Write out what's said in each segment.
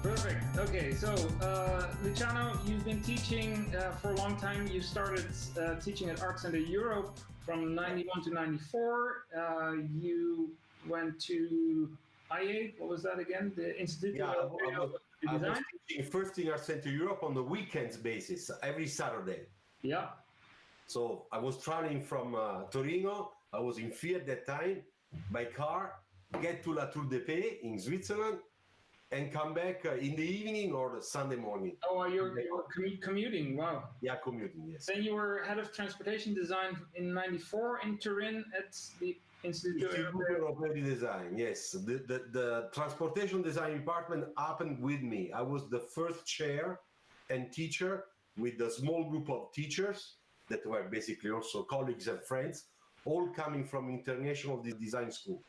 Perfect. Okay, so Luciano, you've been teaching for a long time. You started teaching at Art Center Europe from 91 to 94. You went to IA, what was that again? The Institute of I was teaching first in Art Center Europe on the weekends basis, every Saturday. Yeah. So I was traveling from Torino. I was in Fiat at that time by car, get to La Tour de Paix in Switzerland, and come back in the evening or the Sunday morning. Oh, you're commuting, wow. Yeah, commuting, yes. Then you were head of transportation design in 94 in Turin at the Institute of Design, yes. The transportation design department happened with me. I was the first chair and teacher with a small group of teachers that were basically also colleagues and friends, all coming from international design school.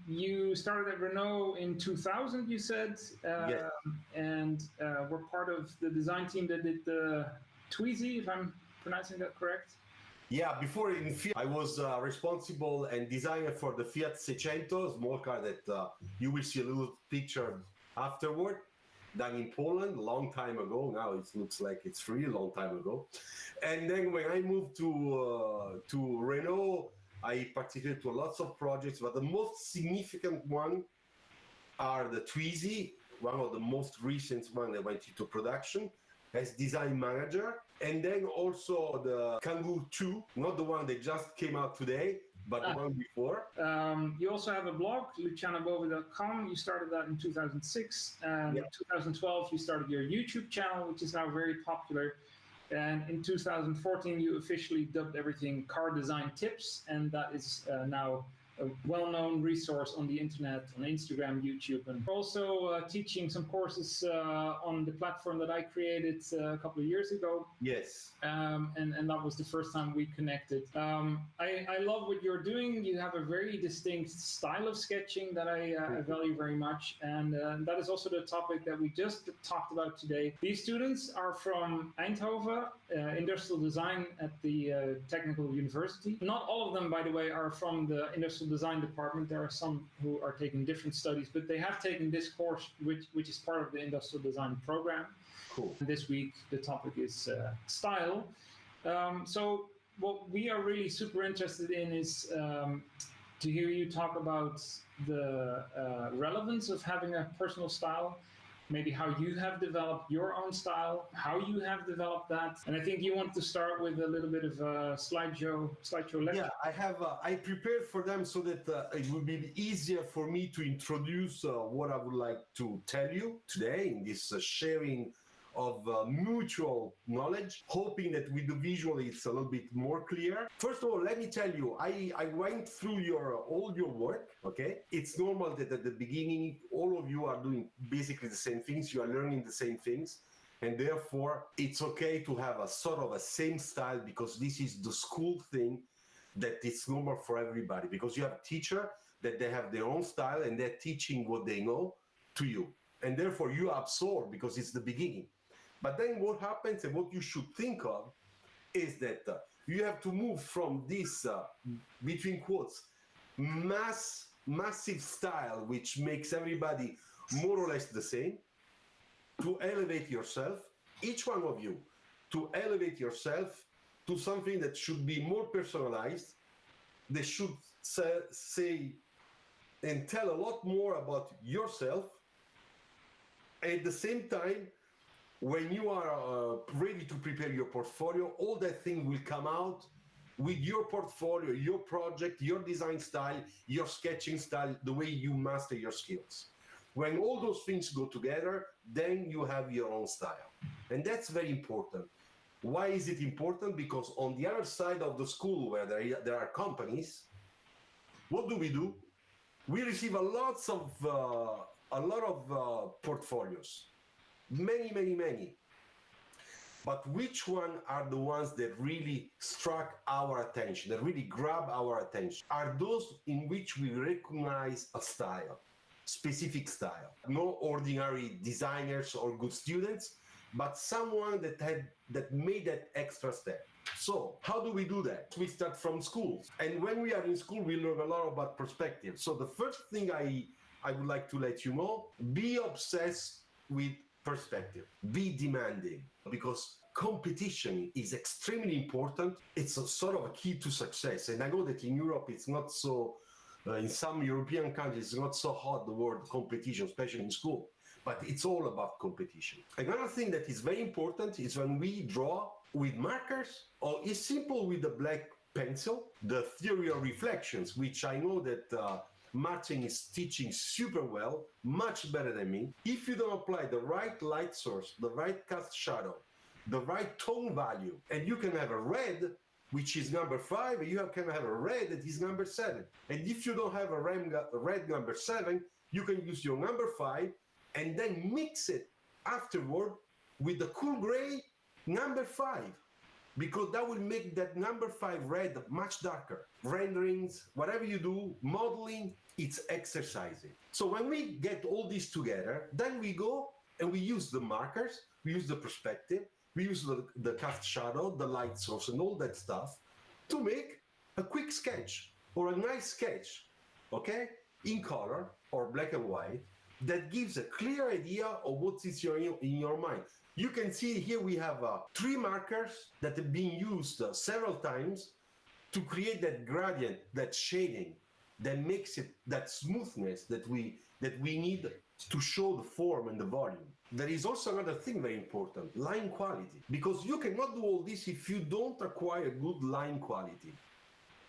You started at Renault in 2000, you said, yes. And were part of the design team that did the Twizy, if I'm pronouncing that correct. Yeah, before in Fiat, I was responsible and designer for the Fiat 600, small car that you will see a little picture afterward, done in Poland a long time ago. Now it looks like it's really a long time ago. And then when I moved to Renault, I participated to lots of projects, but the most significant one are the Twizy, one of the most recent one that went into production as design manager, and then also the Kangoo 2, not the one that just came out today, but the one before. You also have a blog, lucianobove.com. You started that in 2006. In 2012, you started your YouTube channel, which is now very popular. And in 2014, you officially dubbed everything Car Design Tips, and that is now a well-known resource on the internet, on Instagram, YouTube, and also teaching some courses on the platform that I created a couple of years ago. Yes. And that was the first time we connected. I love what you're doing. You have a very distinct style of sketching that I value very much. And that is also the topic that we just talked about today. These students are from Eindhoven Industrial Design at the Technical University. Not all of them, by the way, are from the Industrial Design department. There are some who are taking different studies, but they have taken this course, which is part of the Industrial Design program. Cool. This week, the topic is style. So what we are really super interested in is to hear you talk about the relevance of having a personal style, maybe how you have developed your own style, how you have developed that. And I think you want to start with a little bit of a slideshow lecture. Yeah, I prepared for them so that it would be easier for me to introduce what I would like to tell you today in this sharing of mutual knowledge, hoping that with the visual it's a little bit more clear. First of all, let me tell you, I went through all your work, okay? It's normal that at the beginning, all of you are doing basically the same things, you are learning the same things, and therefore it's okay to have a sort of a same style, because this is the school thing that it's normal for everybody, because you have a teacher that they have their own style and they're teaching what they know to you. And therefore you absorb because it's the beginning. But then what happens and what you should think of is that you have to move from this, between quotes, massive style, which makes everybody more or less the same, to elevate yourself, each one of you, to elevate yourself to something that should be more personalized. They should say and tell a lot more about yourself. At the same time, when you are ready to prepare your portfolio, all that thing will come out with your portfolio, your project, your design style, your sketching style, the way you master your skills. When all those things go together, then you have your own style. And that's very important. Why is it important? Because on the other side of the school where there are companies, what do? We receive a lot of portfolios. Many. But which one are the ones that really struck our attention, that really grab our attention? Are those in which we recognize a style, specific style. No ordinary designers or good students, but someone that made that extra step. So how do we do that? We start from school. And when we are in school, we learn a lot about perspective. So the first thing I would like to let you know, be obsessed with perspective. Be demanding, because competition is extremely important. It's a sort of a key to success. And I know that in Europe, it's not so, in some European countries, it's not so hot, the word competition, especially in school. But it's all about competition. Another thing that is very important is when we draw with markers, or it's simple with the black pencil, the theory of reflections, which I know that Martijn is teaching super well, much better than me. If you don't apply the right light source, the right cast shadow, the right tone value, and you can have a red, which is number 5, and you can have a red that is number 7. And if you don't have a red number 7, you can use your number 5 and then mix it afterward with the cool gray number 5. Because that will make that number 5 red much darker. Renderings, whatever you do, modeling, it's exercising. So when we get all this together, then we go and we use the markers, we use the perspective, we use the cast shadow, the light source, and all that stuff to make a quick sketch or a nice sketch, okay, in color or black and white, that gives a clear idea of what is in your mind. You can see here we have 3 markers that have been used several times to create that gradient, that shading, that makes it that smoothness that we need to show the form and the volume. There is also another thing very important, line quality, because you cannot do all this if you don't acquire good line quality.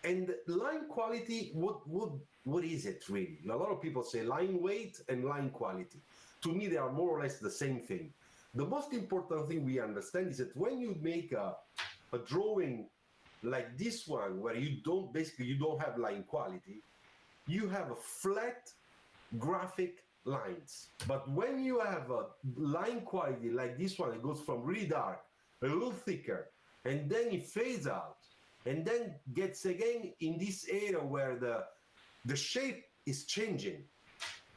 And line quality, what is it really? A lot of people say line weight and line quality. To me, they are more or less the same thing. The most important thing we understand is that when you make a drawing like this one, where you don't have line quality, you have a flat graphic lines. But when you have a line quality like this one, it goes from really dark, a little thicker, and then it fades out, and then gets again in this area where the shape is changing.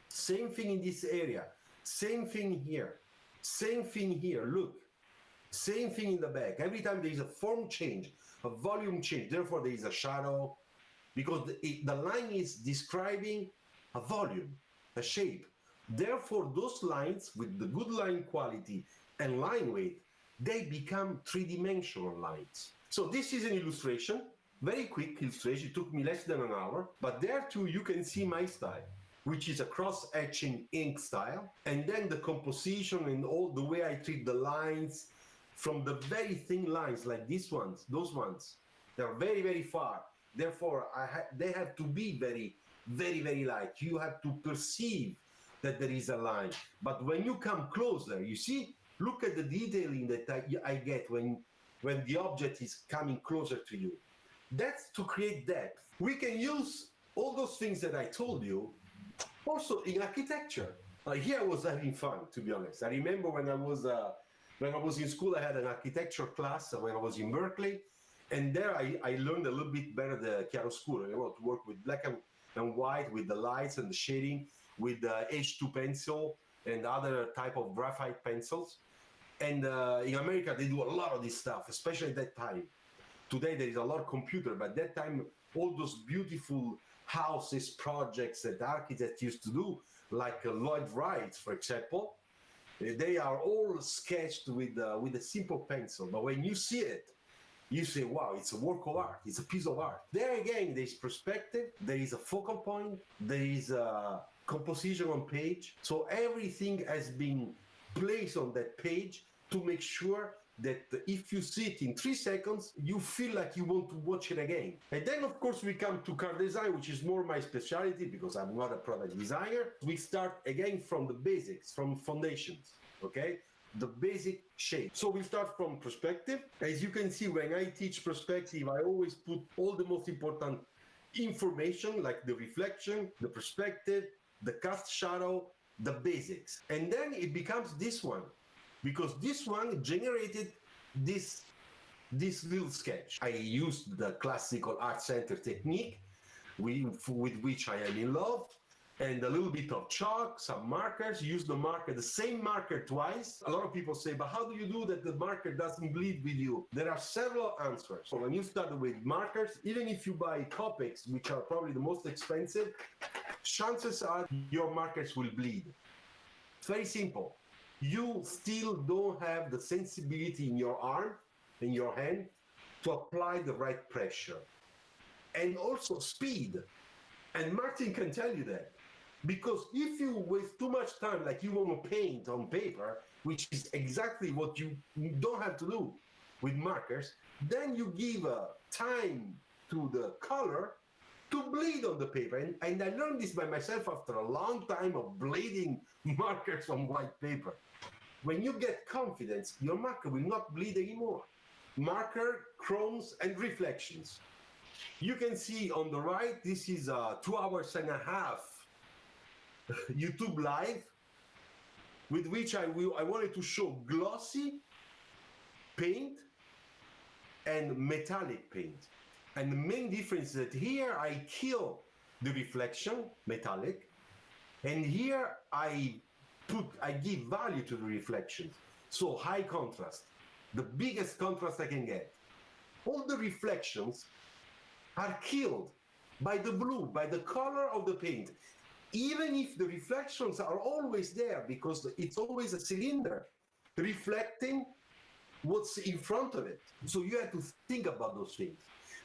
Same thing in this area, same thing here, same thing here, look. Same thing in the back. Every time there is a form change, a volume change, therefore there is a shadow, because the line is describing a volume, a shape. Therefore, those lines with the good line quality and line weight, they become three-dimensional lines. So this is an illustration, very quick illustration. It took me less than an hour, but there too you can see my style, which is a cross-etching ink style, and then the composition and all the way I treat the lines from the very thin lines like these ones, those ones. They're very, very far. Therefore, they have to be very, very, very light. You have to perceive that there is a line. But when you come closer, you see, look at the detailing that I get when the object is coming closer to you. That's to create depth. We can use all those things that I told you also in architecture. Here I was having fun, to be honest. I remember when I was in school, I had an architecture class when I was in Berkeley. And there I learned a little bit better the chiaroscuro, to work with black and white, with the lights and the shading, with the H2 pencil and other type of graphite pencils. And in America, they do a lot of this stuff, especially at that time. Today, there is a lot of computer, but at that time, all those beautiful houses, projects that architects used to do, like Lloyd Wright, for example, they are all sketched with a simple pencil. But when you see it, you say, wow, it's a work of art. It's a piece of art. There again, there is perspective. There is a focal point. There is a composition on page. So everything has been placed on that page to make sure that if you see it in 3 seconds, you feel like you want to watch it again. And then, of course, we come to car design, which is more my specialty because I'm not a product designer. We start again from the basics, from foundations, okay? The basic shape. So we start from perspective. As you can see, when I teach perspective, I always put all the most important information, like the reflection, the perspective, the cast shadow, the basics. And then it becomes this one, because this one generated this little sketch. I used the classical art center technique with which I am in love, and a little bit of chalk, some markers, use the marker, the same marker twice. A lot of people say, but how do you do that the marker doesn't bleed with you? There are several answers. So when you start with markers, even if you buy Copics, which are probably the most expensive, chances are your markers will bleed. It's very simple. you still don't have the sensibility in your arm, in your hand, to apply the right pressure. And also speed. And Martin can tell you that. Because if you waste too much time, like you want to paint on paper, which is exactly what you don't have to do with markers, then you give time to the color to bleed on the paper. And I learned this by myself after a long time of bleeding markers on white paper. When you get confidence, your marker will not bleed anymore. Marker, chromes, and reflections. You can see on the right, this is a 2.5 hours YouTube live, with which I wanted to show glossy paint and metallic paint. And the main difference is that here I kill the reflection, metallic, and here I give value to the reflections. So high contrast, the biggest contrast I can get. All the reflections are killed by the blue, by the color of the paint. Even if the reflections are always there, because it's always a cylinder reflecting what's in front of it. So you have to think about those things.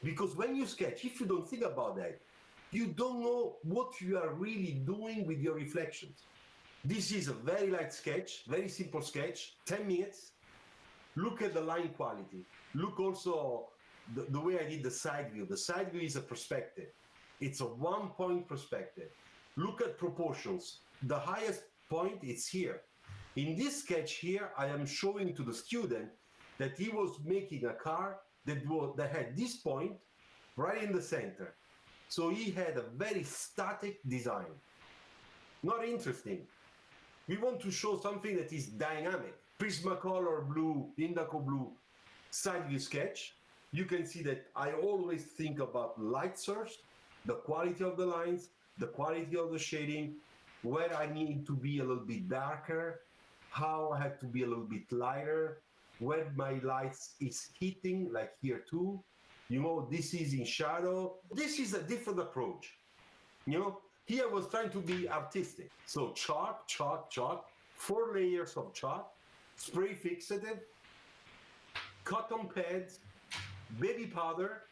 Because when you sketch, if you don't think about that, you don't know what you are really doing with your reflections. This is a very light sketch, very simple sketch, 10 minutes. Look at the line quality. Look also the way I did the side view. The side view is a perspective. It's a 1-point perspective. Look at proportions. The highest point is here. In this sketch here, I am showing to the student that he was making a car that had this point right in the center. So he had a very static design. Not interesting. We want to show something that is dynamic. Prismacolor blue, Indigo blue, side view sketch. You can see that I always think about light source, the quality of the lines, the quality of the shading, where I need to be a little bit darker, how I have to be a little bit lighter, where my lights is hitting, like here too. You know, this is in shadow. This is a different approach. You know, here I was trying to be artistic. So chalk, 4 layers of chalk, spray fixative, cotton pads, baby powder.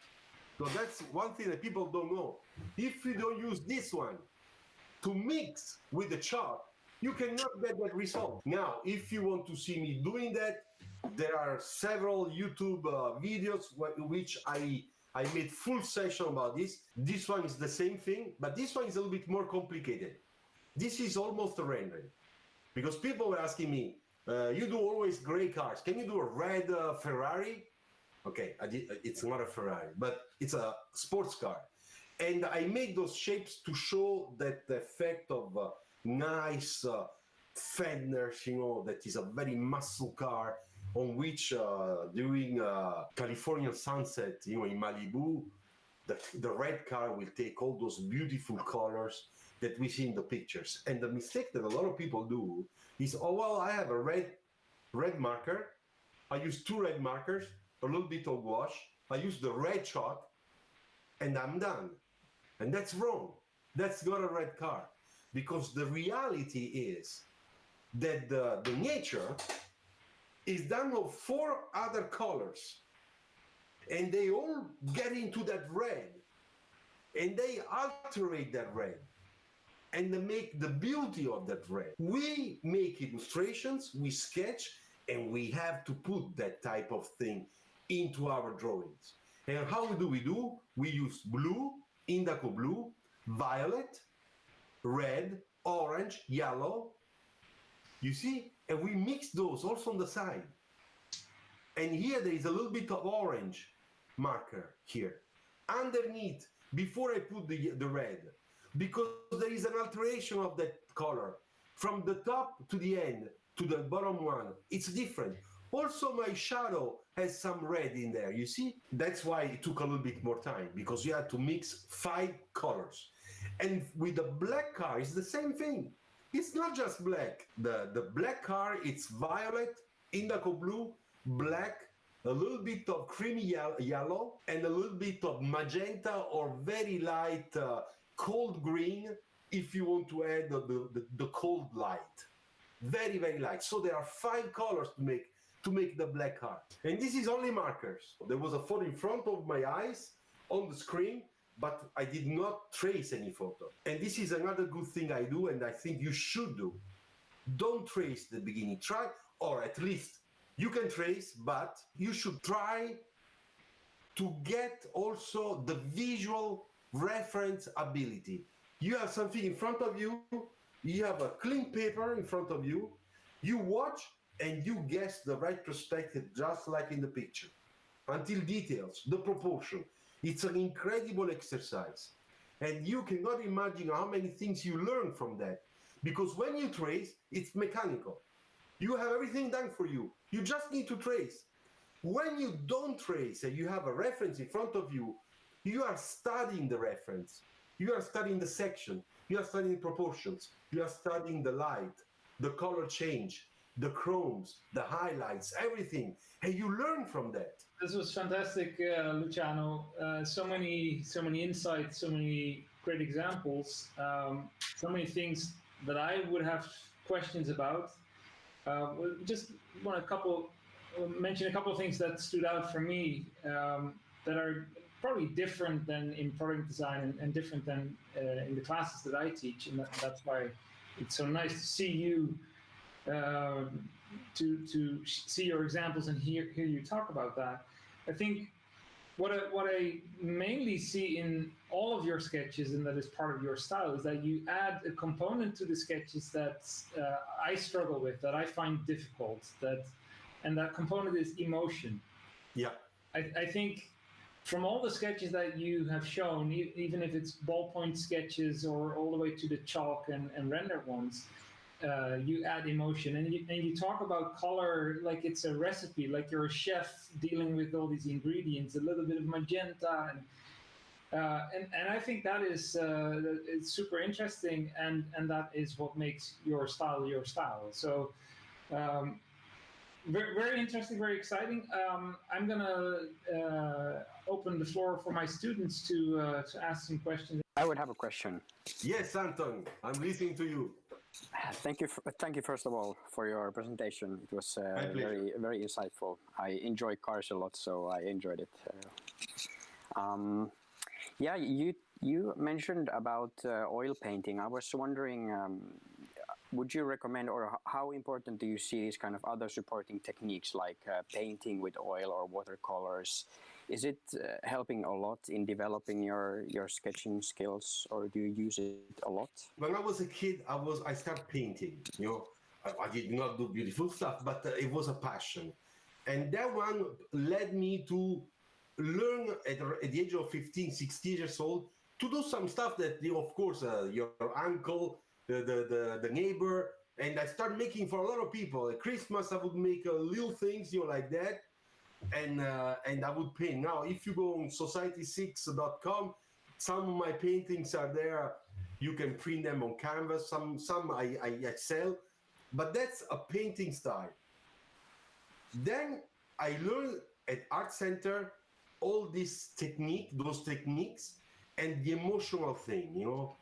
So that's one thing that people don't know. If you don't use this one to mix with the chalk, you cannot get that result. Now, if you want to see me doing that, there are several YouTube videos which I made full session about this. This one is the same thing, but this one is a little bit more complicated. This is almost a rendering. Because people were asking me, you do always gray cars. Can you do a red Ferrari? Okay, it's not a Ferrari, but it's a sports car. And I made those shapes to show that the effect of nice fenders, you know, that is a very muscle car on which during Californian sunset, you know, in Malibu, the red car will take all those beautiful colors that we see in the pictures. And the mistake that a lot of people do is, oh, well, I have a red marker. I use 2 red markers, a little bit of wash. I use the red chalk, and I'm done. And that's wrong. That's not a red car. Because the reality is that the nature is done of 4 other colors. And they all get into that red. And they alterate that red. And they make the beauty of that red. We make illustrations, we sketch, and we have to put that type of thing into our drawings. And how do? We use blue, indigo blue, violet, red, orange, yellow. You see? And we mix those also on the side. And here there is a little bit of orange marker here. Underneath, before I put the red, because there is an alteration of that color. From the top to the end, to the bottom one, it's different. Also, my shadow has some red in there, you see? That's why it took a little bit more time, because you had to mix 5 colors. And with the black car, it's the same thing. It's not just black. The black car, it's violet, indigo blue, black, a little bit of creamy yellow, and a little bit of magenta or very light cold green if you want to add the cold light. very, very light. So there are 5 colors to make the black heart. And this is only markers. There was a photo in front of my eyes on the screen, but I did not trace any photo. And this is another good thing I do, and I think you should do. Don't trace the beginning. Try, or at least you can trace, but you should try to get also the visual reference ability. You have something in front of you, you have a clean paper in front of you, you watch and you guess the right perspective just like in the picture. Until details, the proportion. It's an incredible exercise. And you cannot imagine how many things you learn from that. Because when you trace, it's mechanical. You have everything done for you. You just need to trace. When you don't trace and you have a reference in front of you, you are studying the reference. You are studying the section. You are studying proportions. You are studying the light, the color change, the chromes, the highlights, everything. And you learn from that. This was fantastic, Luciano. So many insights, so many great examples, so many things that I would have questions about. Just want mention a couple of things that stood out for me that are probably different than in product design and different than in the classes that I teach, and that's why it's so nice to see you, to see your examples and hear you talk about that. I think what I mainly see in all of your sketches, and that is part of your style, is that you add a component to the sketches that I struggle with, that I find difficult, and that component is emotion. Yeah. I think from all the sketches that you have shown, even if it's ballpoint sketches or all the way to the chalk and render ones, you add emotion, and you talk about color like it's a recipe, like you're a chef dealing with all these ingredients, a little bit of magenta, and I think that is it's super interesting, and that is what makes your style your style. So very, very interesting, very exciting. I'm gonna open the floor for my students to ask some questions. I would have a question. Yes, Anton, I'm listening to you. Thank you first of all for your presentation. It was very, very insightful. I enjoy cars a lot, so I enjoyed it. Yeah, you mentioned about oil painting. I was wondering, would you recommend, or how important do you see these kind of other supporting techniques like painting with oil or watercolors? Is it helping a lot in developing your sketching skills, or do you use it a lot? When I was a kid, I started painting. You know, I did not do beautiful stuff, but it was a passion, and that one led me to learn at the age of 15, 16 years old to do some stuff that, you know, of course, your uncle, the neighbor, and I started making for a lot of people. At Christmas, I would make little things, you know, like that. And I would paint. Now, if you go on society6.com, some of my paintings are there. You can print them on canvas. Some I sell, but that's a painting style. Then I learned at Art Center all those techniques, and the emotional thing, you know.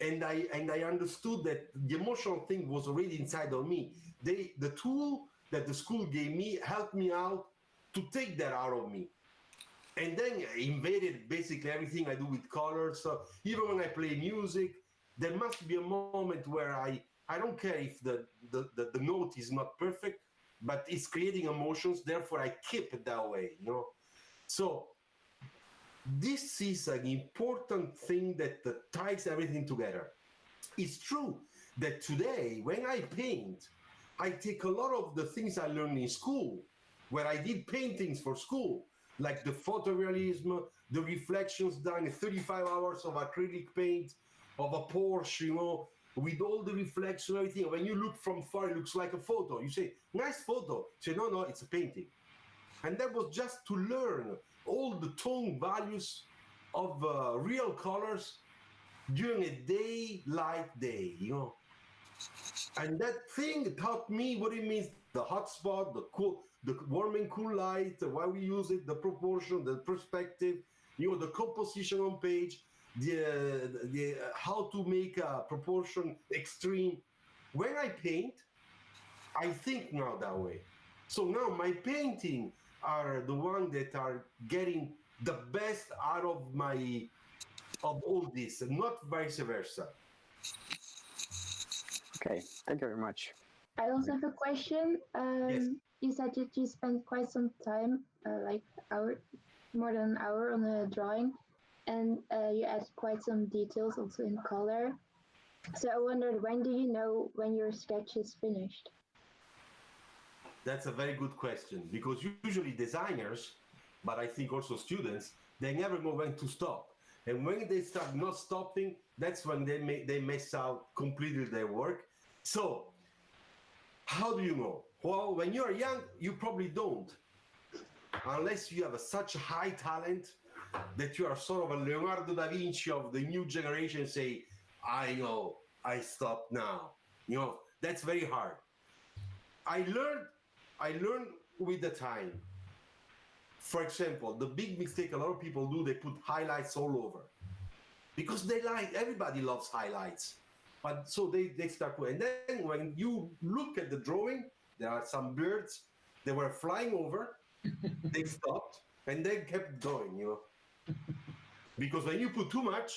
And I understood that the emotional thing was already inside of me. The tool that the school gave me helped me out to take that out of me, and then invaded basically everything I do with colors. So even when I play music, there must be a moment where I don't care if the note is not perfect, but it's creating emotions. Therefore, I keep it that way, you know. So this is an important thing that ties everything together. It's true that today, when I paint, I take a lot of the things I learned in school, where I did paintings for school, like the photorealism, the reflections done in 35 hours of acrylic paint, of a Porsche, you know, with all the reflection, everything. When you look from far, it looks like a photo. You say, nice photo. You say, no, it's a painting. And that was just to learn all the tone values of real colors during a daylight day, you know. And that thing taught me what it means, the hot spot, the warm and cool light, why we use it, the proportion, the perspective, you know, the composition on page, the how to make a proportion extreme. When I paint, I think now that way. So now my painting are the one that are getting the best out of all this, and not vice versa. Okay, thank you very much. I also have a question. Yes. You said that you spent quite some time, like more than an hour on a drawing, and you added quite some details also in color. So I wondered, when do you know when your sketch is finished? That's a very good question, because usually designers, but I think also students, they never know when to stop. And when they start not stopping, that's when they mess out completely their work. So how do you know? Well, when you're young, you probably don't, unless you have such a high talent that you are sort of a Leonardo da Vinci of the new generation, say, I know, I stop now. You know, that's very hard. I learned with the time. For example, the big mistake a lot of people do, they put highlights all over. Because everybody loves highlights. But so they start putting, and then when you look at the drawing, there are some birds, they were flying over, they stopped, and they kept going, you know. Because when you put too much,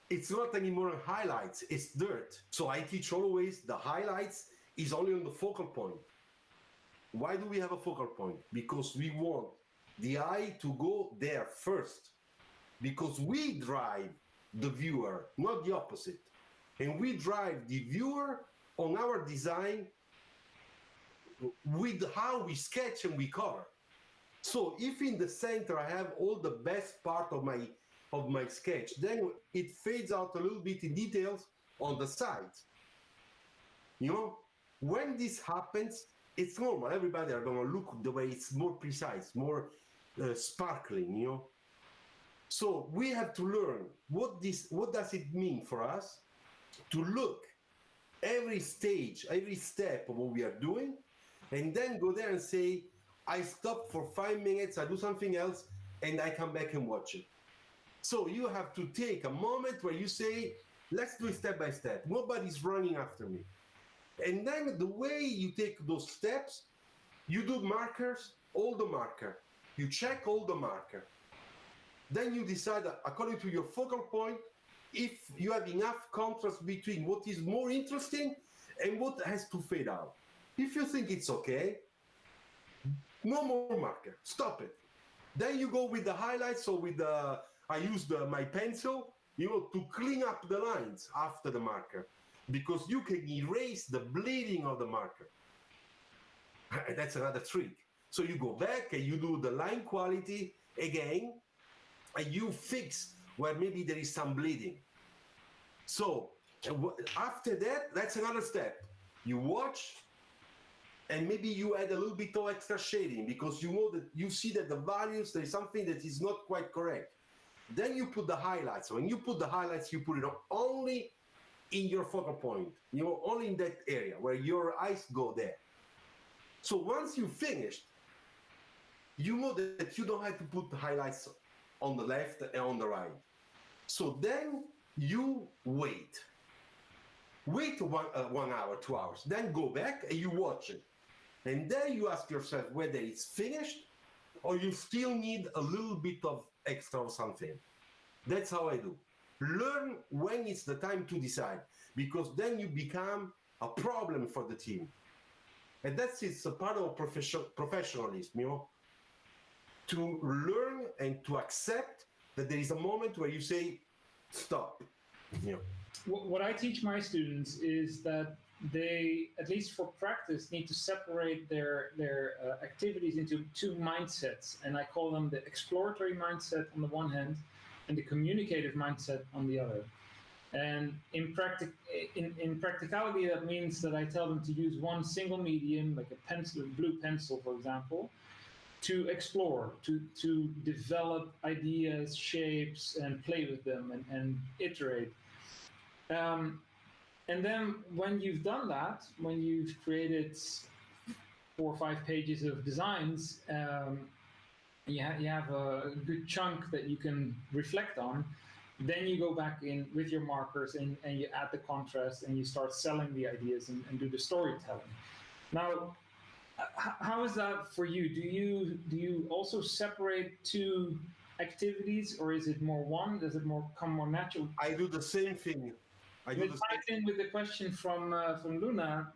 it's not anymore highlights, it's dirt. So I teach always the highlights is only on the focal point. Why do we have a focal point? Because we want the eye to go there first. Because we drive the viewer, not the opposite. And we drive the viewer on our design with how we sketch and we cover. So if in the center I have all the best part of my sketch, then it fades out a little bit in details on the sides. You know, when this happens, it's normal. Everybody are gonna look the way it's more precise, more sparkling, you know. So we have to learn what does it mean for us to look every stage, every step of what we are doing, and then go there and say, I stop for 5 minutes, I do something else, and I come back and watch it. So you have to take a moment where you say, let's do it step by step. Nobody's running after me. And then the way you take those steps, you do markers, all the marker. You check all the marker. Then you decide, according to your focal point, if you have enough contrast between what is more interesting and what has to fade out. If you think it's okay, no more marker, stop it. Then you go with the highlights, so with the, I use my pencil, you know, to clean up the lines after the marker, because you can erase the bleeding of the marker. That's another trick. So you go back and you do the line quality again, and you fix where maybe there is some bleeding. So after that, that's another step. You watch, and maybe you add a little bit of extra shading because you know that you see that the values, there is something that is not quite correct. Then you put the highlights. When you put the highlights, you put it only in your focal point, you know, only in that area where your eyes go there. So once you finished, you know that you don't have to put the highlights on the left and on the right. So then you wait 1 hour, 2 hours, then go back and you watch it. And then you ask yourself whether it's finished or you still need a little bit of extra or something. That's how I do. Learn when it's the time to decide, because then you become a problem for the team. And that's it's a part of professionalism, you know, to learn and to accept that there is a moment where you say, stop, you know. What I teach my students is that they, at least for practice, need to separate their activities into two mindsets. And I call them the exploratory mindset on the one hand and the communicative mindset on the other. And in practicality, that means that I tell them to use one single medium, like a pencil, a blue pencil, for example, to explore, to develop ideas, shapes, and play with them and iterate. And then when you've done that, when you've created 4 or 5 pages of designs, you have a good chunk that you can reflect on, then you go back in with your markers and you add the contrast and you start selling the ideas and do the storytelling. Now, how is that for you? Do you also separate two activities, or is it more one? Does it come more natural? I do the same thing. It ties in with the question from Luna.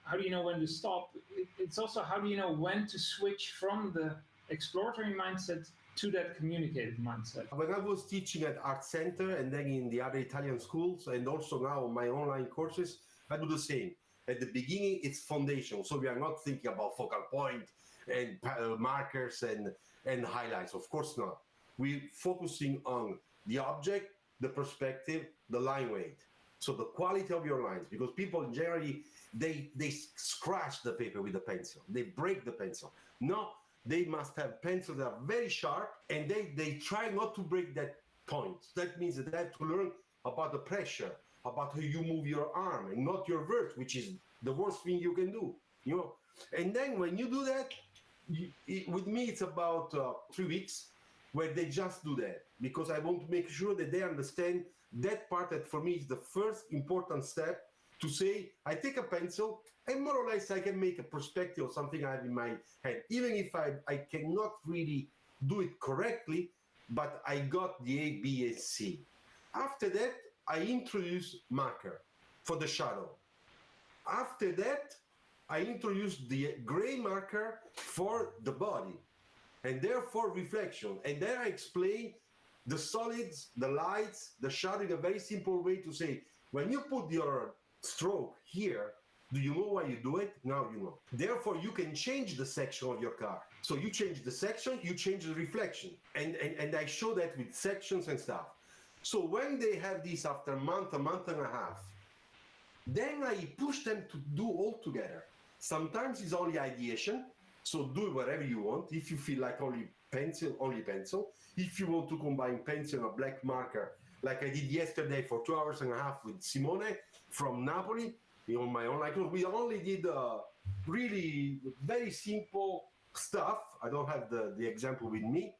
How do you know when to stop? It's also how do you know when to switch from the exploratory mindset to that communicative mindset? When I was teaching at Art Center and then in the other Italian schools, and also now my online courses, I do the same. At the beginning, it's foundation. So we are not thinking about focal point and markers and highlights. Of course not. We're focusing on the object, the perspective, the line weight. So the quality of your lines, because people generally, they scratch the paper with the pencil. They break the pencil. No, they must have pencils that are very sharp, and they try not to break that point. That means that they have to learn about the pressure, about how you move your arm, and not your vert, which is the worst thing you can do. You know. And then when you do that, with me, it's about 3 weeks where they just do that, because I want to make sure that they understand that part that for me is the first important step to say, I take a pencil and more or less I can make a perspective of something I have in my head, even if I cannot really do it correctly, but I got the A, B, and C. After that, I introduce marker for the shadow. After that, I introduce the gray marker for the body, and therefore reflection. And there I explain the solids, the lights, the shadow in a very simple way to say, when you put your stroke here, do you know why you do it? Now you know. Therefore, you can change the section of your car. So you change the section, you change the reflection. And I show that with sections and stuff. So when they have this after a month and a half, then I push them to do all together. Sometimes it's only ideation. So do whatever you want. If you feel like only pencil, only pencil. If you want to combine pencil and a black marker, like I did yesterday for 2 hours and a half with Simone from Napoli, on my online course, we only did really very simple stuff. I don't have the example with me.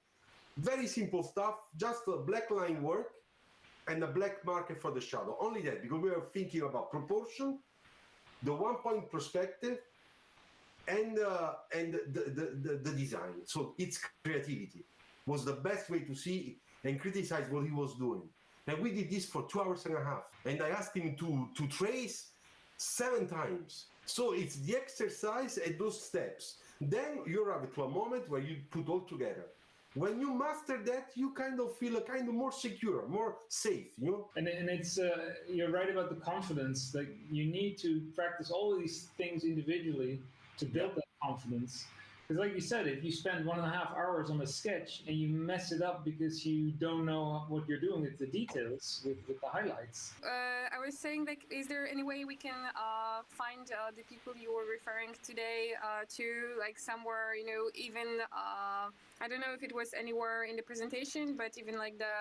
Very simple stuff, just a black line work and a black marker for the shadow. Only that, because we were thinking about proportion, the 1 point perspective, and the design. So its creativity was the best way to see and criticize what he was doing. And we did this for 2 hours and a half. And I asked him to trace 7 times. So it's the exercise and those steps. Then you arrive to a moment where you put all together. When you master that, you kind of feel a kind of more secure, more safe, you know? And it's, you're right about the confidence. Like you need to practice all of these things individually to build that confidence. Because like you said, if you spend 1.5 hours on a sketch and you mess it up because you don't know what you're doing with the details, with the highlights. I was saying, like, is there any way we can find the people you were referring today to, like, somewhere, you know, even, I don't know if it was anywhere in the presentation, but even like the,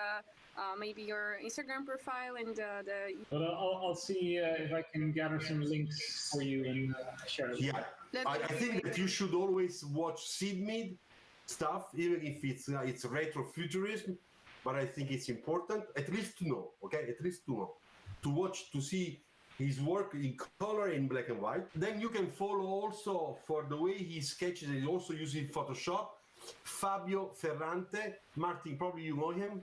maybe your Instagram profile and the... But I'll see if I can gather some links for you and share it. Yeah. I think that you should always watch Sidmid stuff, even if it's retro-futurism, but I think it's important, at least to know, okay? At least to know. To watch, to see his work in color, in black and white. Then you can follow also, for the way he sketches, and also using Photoshop, Fabio Ferrante. Martin, probably you know him?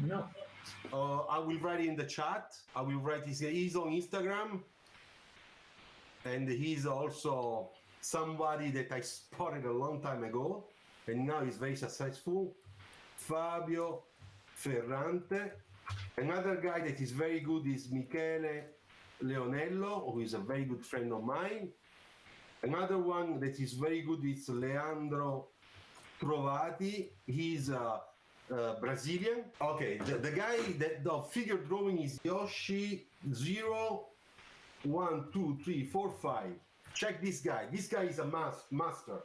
No. I will write it in the chat. I will write he's on Instagram. And he's also somebody that I spotted a long time ago, and now he's very successful. Fabio Ferrante. Another guy that is very good is Michele Leonello, who is a very good friend of mine. Another one that is very good is Leandro Trovati. He's Brazilian. Okay, the guy that the figure drawing is Yoshi 0, 1, 2, 3, 4, 5. Check this guy. This guy is a master,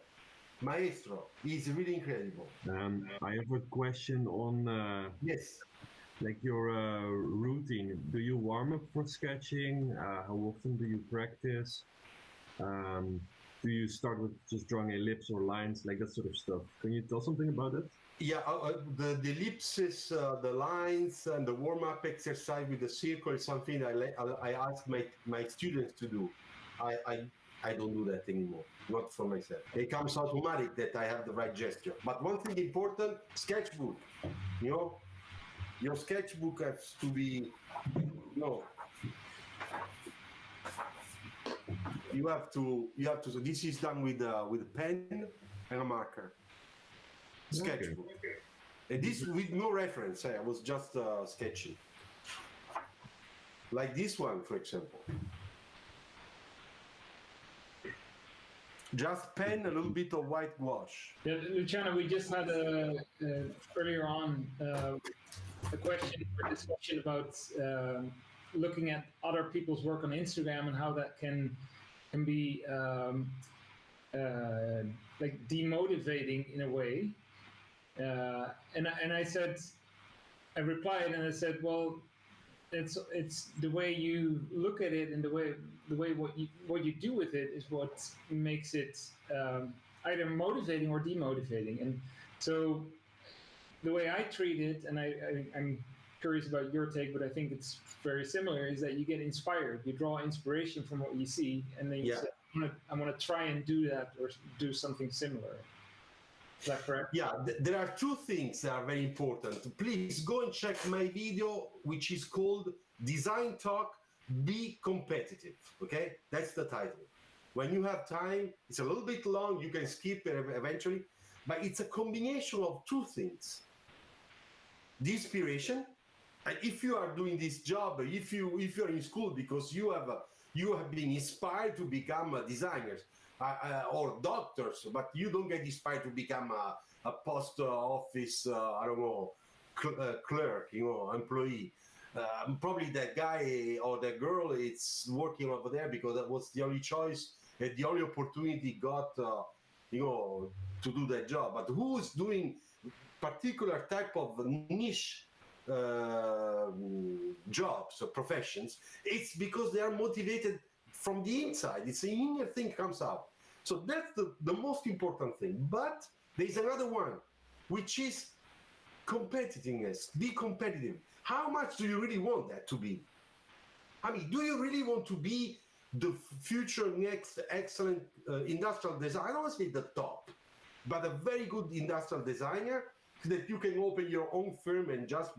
maestro. He's really incredible. I have a question on yes, like your routine. Do you warm up for sketching? How often do you practice? Do you start with just drawing ellipses or lines, like that sort of stuff? Can you tell something about it? Yeah, the ellipses, the lines, and the warm-up exercise with the circle is something I ask my students to do. I don't do that anymore, not for myself. It comes automatic that I have the right gesture. But one thing important, sketchbook, you know, your sketchbook has to be, no, you have to, so this is done with a pen and a marker. Sketchbook. Okay. And this with no reference, I was just sketching. Like this one, for example. Just pen, a little bit of white wash. Yeah, Luciano, we just had earlier on a question or discussion about looking at other people's work on Instagram and how that can be like demotivating in a way. And I said, I replied and I said, well, it's the way you look at it and the way what you do with it is what makes it either motivating or demotivating. And so the way I treat it, and I'm curious about your take, but I think it's very similar, is that you get inspired. You draw inspiration from what you see, and then you say, I'm gonna try and do that or do something similar. Is that correct? Yeah, there are two things that are very important. Please go and check my video, which is called Design Talk, Be Competitive. Okay, that's the title. When you have time, it's a little bit long, you can skip it eventually, but it's a combination of two things. The inspiration, and if you are doing this job, if you're in school because you have been inspired to become a designer, or doctors, but you don't get inspired to become a post office, I don't know, clerk, you know, employee. Probably that guy or that girl is working over there because that was the only choice and the only opportunity got, you know, to do that job. But who's doing particular type of niche jobs or professions? It's because they are motivated from the inside. It's an inner thing comes out. So that's the most important thing. But there's another one, which is competitiveness. Be competitive. How much do you really want that to be? I mean, do you really want to be the future next excellent industrial designer? I don't want to say the top, but a very good industrial designer that you can open your own firm and just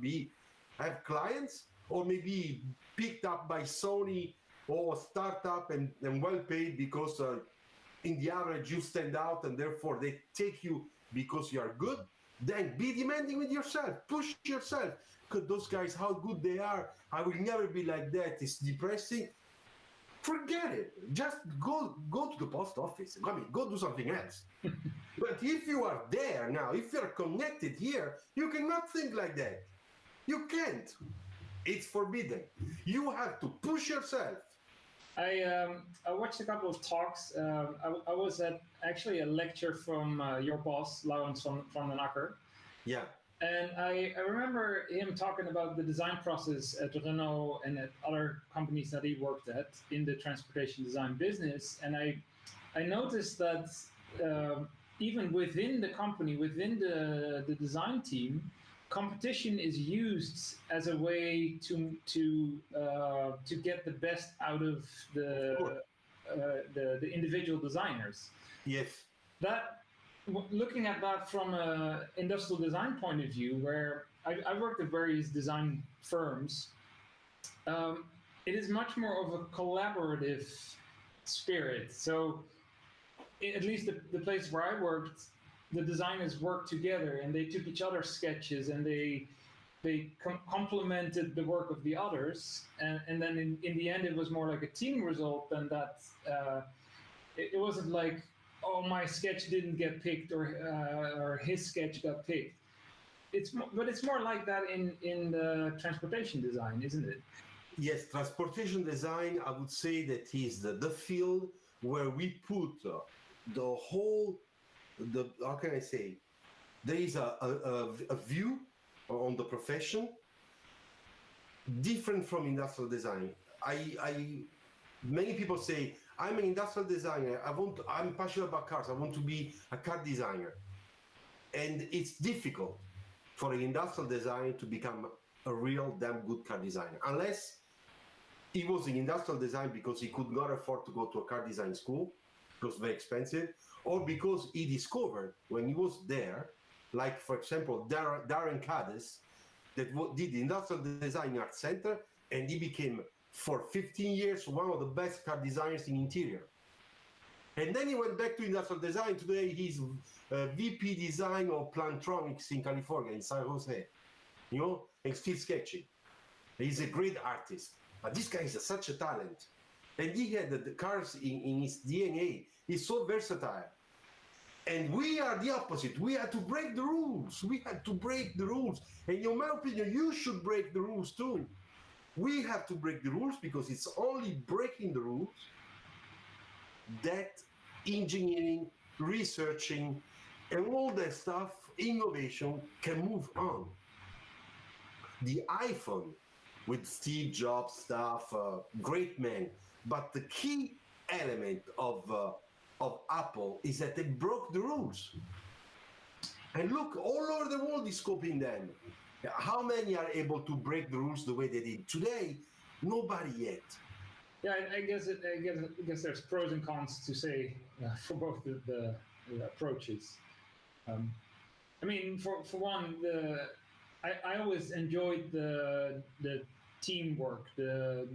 have clients, or maybe picked up by Sony or startup and well paid because in the average you stand out and therefore they take you because you are good. Then be demanding with yourself, push yourself. Because those guys, how good they are, I will never be like that. It's depressing. Forget it. Just go to the post office. I mean, go do something else. But if you are there now, if you're connected here, you cannot think like that. You can't. It's forbidden. You have to push yourself. I watched a couple of talks. I was at actually a lecture from your boss, Laurens van den Akker. Yeah. And I remember him talking about the design process at Renault and at other companies that he worked at in the transportation design business. And I noticed that even within the company, within the design team, competition is used as a way to get the best out of the individual designers. Yes. Looking at that from an industrial design point of view, where I worked at various design firms, it is much more of a collaborative spirit. So at least the place where I worked, the designers worked together and they took each other's sketches and they complemented the work of the others. And then in the end, it was more like a team result than that. It wasn't like, oh, my sketch didn't get picked or his sketch got picked. But it's more like that in the transportation design, isn't it? Yes, transportation design, I would say that is the field where we put the whole, how can I say, there is a view on the profession different from industrial design. Many people say, I'm an industrial designer, I'm passionate about cars, I want to be a car designer. And it's difficult for an industrial designer to become a real damn good car designer, unless he was in industrial design because he could not afford to go to a car design school. It was very expensive, or because he discovered when he was there, like for example, Darren Cades, that did the Industrial Design Art Center, and he became, for 15 years, one of the best car designers in interior. And then he went back to industrial design. Today he's VP design of Plantronics in California, in San Jose, you know, and still sketching. He's a great artist, but this guy is such a talent. And he had the cars in his DNA. He's so versatile. And we are the opposite. We had to break the rules. We had to break the rules. And in my opinion, you should break the rules too. We have to break the rules because it's only breaking the rules that engineering, researching, and all that stuff, innovation, can move on. The iPhone with Steve Jobs stuff, great man. But the key element of Apple is that they broke the rules. And look, all over the world is copying them. How many are able to break the rules the way they did? Today, nobody yet. Yeah, I guess there's pros and cons to say for both the approaches. I mean, for one, I always enjoyed the teamwork, the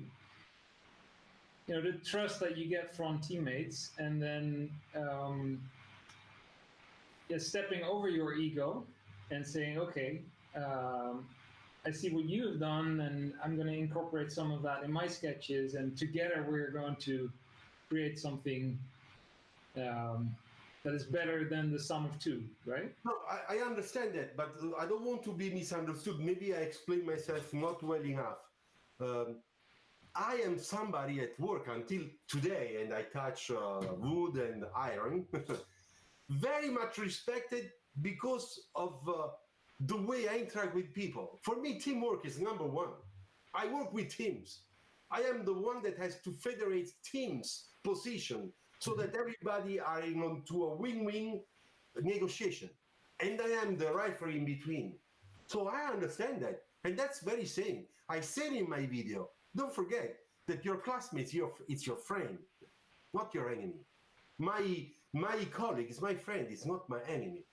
trust that you get from teammates, and then stepping over your ego and saying, okay, I see what you have done, and I'm going to incorporate some of that in my sketches, and together we're going to create something that is better than the sum of two, right? No, I understand that, but I don't want to be misunderstood. Maybe I explain myself not well enough. I am somebody at work until today, and I touch wood and iron, very much respected because of the way I interact with people. For me, teamwork is number one. I work with teams. I am the one that has to federate teams' position so that everybody are into a win-win negotiation. And I am the referee in between. So I understand that. And that's very sane. I said in my video, don't forget that your classmate, it's your friend, not your enemy. My colleague is my friend, it's not my enemy.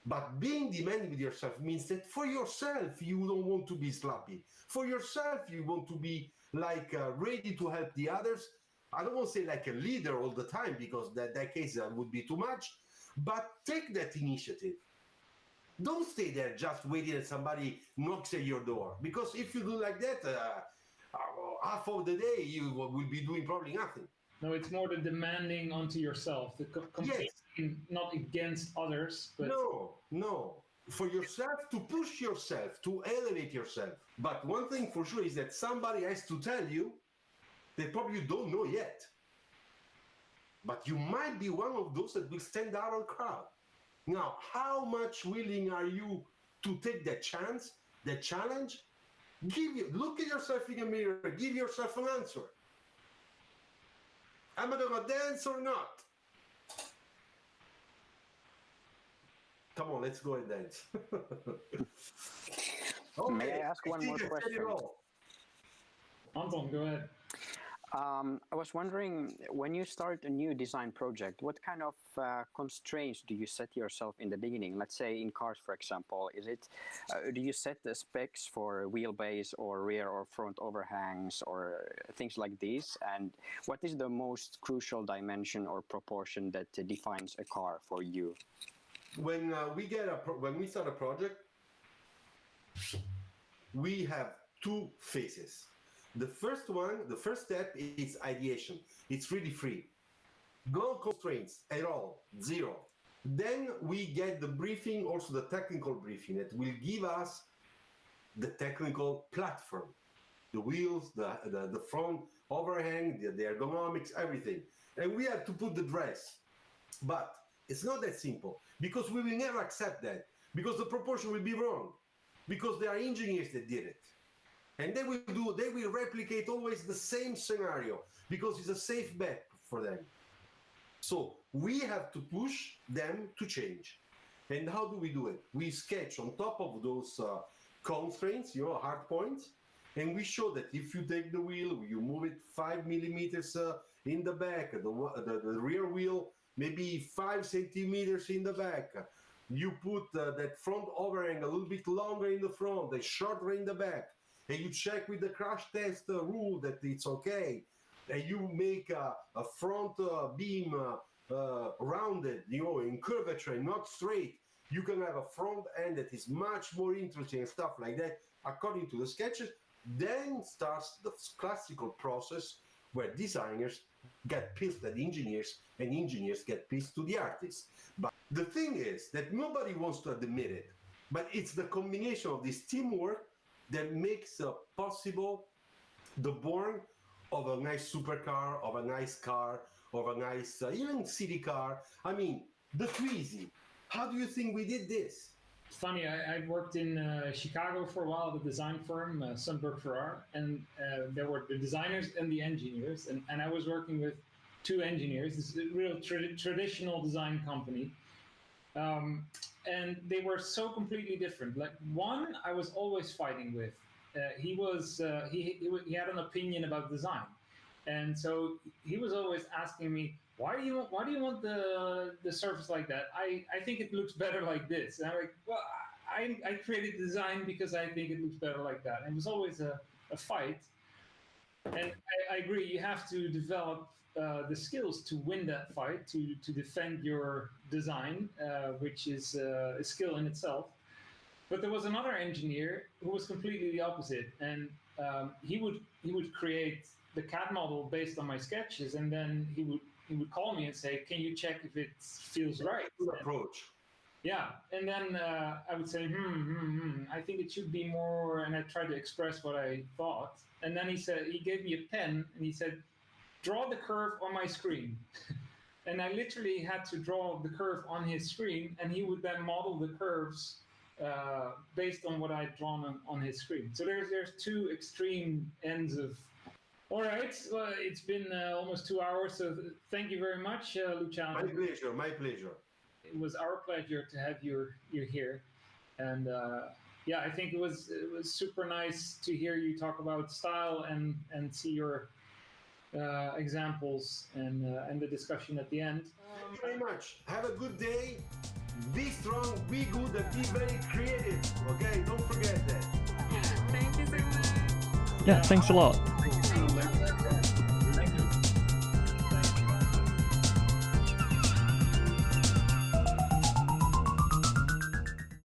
But being demanding with yourself means that for yourself, you don't want to be sloppy. For yourself, you want to be like ready to help the others. I don't want to say like a leader all the time, because that case would be too much, but take that initiative. Don't stay there just waiting that somebody knocks at your door, because if you do like that, half of the day you will be doing probably nothing. No, it's more the demanding onto yourself, the competing, yes. Not against others. But No. For yourself, to push yourself, to elevate yourself. But one thing for sure is that somebody has to tell you that probably you don't know yet. But you might be one of those that will stand out of the crowd. Now, how much willing are you to take that chance, that challenge? Look at yourself in the mirror, give yourself an answer. Am I gonna dance or not? Come on, let's go and dance. Okay, may I ask one more question? Anton, go ahead. I was wondering, when you start a new design project, what kind of constraints do you set yourself in the beginning? Let's say in cars, for example, do you set the specs for wheelbase or rear or front overhangs or things like this? And what is the most crucial dimension or proportion that defines a car for you? When we start a project, we have two phases. The first step is ideation. It's really free. No constraints at all, zero. Then we get the briefing, also the technical briefing that will give us the technical platform, the wheels, the front overhang, the ergonomics, everything. And we have to put the dress. But it's not that simple, because we will never accept that, because the proportion will be wrong, because there are engineers that did it. And they will replicate always the same scenario, because it's a safe bet for them. So we have to push them to change. And how do we do it? We sketch on top of those constraints, hard points, And we show that if you take the wheel, you move it 5 millimeters in the back, the rear wheel maybe 5 centimeters in the back. You put that front overhang a little bit longer in the front and shorter in the back. And you check with the crash test rule that it's okay. And you make a front beam rounded, in curvature and not straight. You can have a front end that is much more interesting and stuff like that, according to the sketches. Then starts the classical process where designers get pissed at engineers and engineers get pissed to the artists. But the thing is that nobody wants to admit it, but it's the combination of this teamwork that makes possible the born of a nice supercar, of a nice car, of a nice even city car. I mean, the Twizy. How do you think we did this? Funny, I worked in Chicago for a while at a design firm, Sundberg Farrar, and there were the designers and the engineers, and I was working with 2 engineers. This is a real traditional design company, and they were so completely different. Like one, I was always fighting with. He had an opinion about design, and so he was always asking me, why do you want the surface like that? I think it looks better like this. And I'm like, well, I created design because I think it looks better like that. And it was always a fight. And I agree, you have to develop the skills to win that fight, to defend your design, which is a skill in itself. But there was another engineer who was completely the opposite, and he would create the CAD model based on my sketches, and then he would call me and say, "Can you check if it feels right?" Good approach. Yeah, and then I would say, I think it should be more, and I tried to express what I thought. And then he gave me a pen, and he said, "Draw the curve on my screen." And I literally had to draw the curve on his screen, and he would then model the curves based on what I'd drawn on his screen. So there's 2 extreme ends of. All right, well, it's been almost 2 hours, so thank you very much, Luciano. My pleasure. It was our pleasure to have you here, and yeah, I think it was super nice to hear you talk about style and see your examples and the discussion at the end. Thank you very much. Have a good day. Be strong, be good, and be very creative. Okay, don't forget that. Thank you so much. Yeah, thanks a lot.